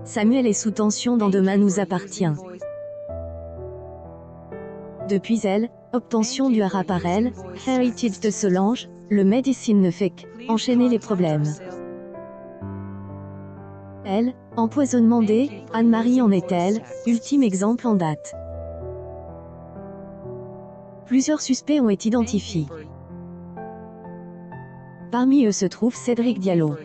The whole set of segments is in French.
Samuel est sous tension dans Demain nous appartient. Depuis elle, obtention du hara par elle, Heritage de Solange, le médecine ne fait qu'enchaîner les problèmes. Elle, empoisonnement des, Anne-Marie en est-elle, ultime exemple en date. Plusieurs suspects ont été identifiés. Parmi eux se trouve Cédric Diallo.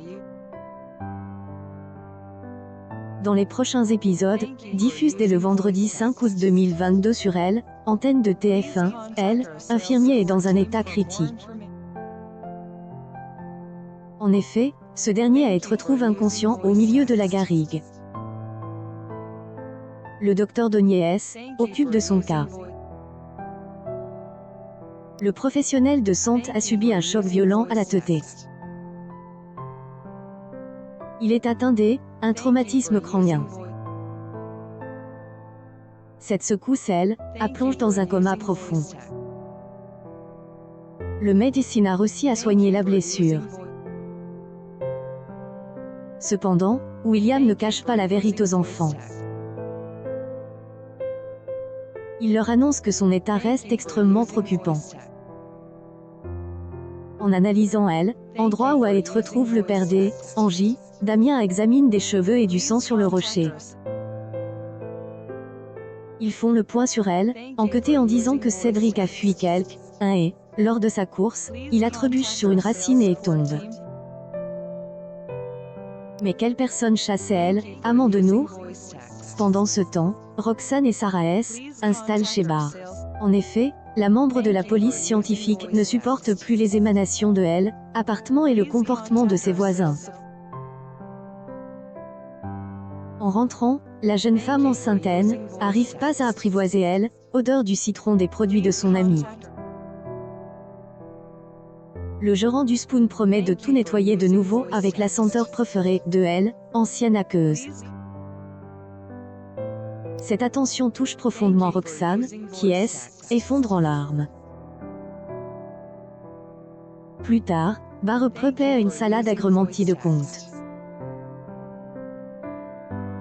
Dans les prochains épisodes, diffusés dès le vendredi 5 août 2022 sur Elle, antenne de TF1, Elle, infirmier est dans un état critique. En effet, ce dernier a été retrouvé inconscient au milieu de la garrigue. Le docteur Doniès occupe de son cas. Le professionnel de santé a subi un choc violent à la tête. Il est atteint d'un traumatisme crânien. Cette secousse, elle, a plongé dans un coma profond. Le médecin a réussi à soigner la blessure. Cependant, William ne cache pas la vérité aux enfants. Il leur annonce que son état reste extrêmement préoccupant. En analysant Elle, endroit où elle retrouve le père d'Angie, Damien examine des cheveux et du sang sur le rocher. Ils font le point sur Elle, enquêté en disant que Cédric a fui et, lors de sa course, il a trébuché sur une racine et tombe. Mais quelle personne chassait Elle, amant de Nour? Pendant ce temps, Roxane et Sarah S. installent chez Bar. En effet, la membre de la police scientifique ne supporte plus les émanations de Elle, appartement et le comportement de ses voisins. En rentrant, la jeune femme enceinte arrive pas à apprivoiser Elle, odeur du citron des produits de son ami. Le gérant du Spoon promet de tout nettoyer de nouveau avec la senteur préférée de Elle, ancienne aqueuse. Cette attention touche profondément Roxane, qui effondre en larmes. Plus tard, Bar prépare une salade agrémentée de contes.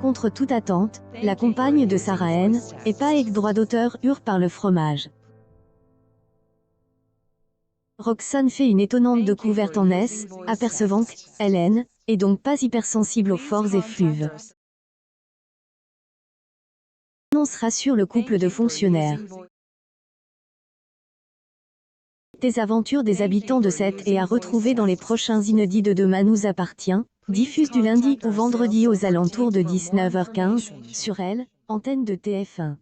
Contre toute attente, la compagne de Sarah et pas avec droit d'auteur hurle par le fromage. Roxane fait une étonnante découverte en apercevant qu'Hélène est donc pas hypersensible aux forts effluves. L'annonce rassure le couple de fonctionnaires. Des aventures des habitants de cette et à retrouver dans les prochains inédits de Demain nous appartient, diffuse du lundi au vendredi aux alentours de 19h15, sur Elle, antenne de TF1.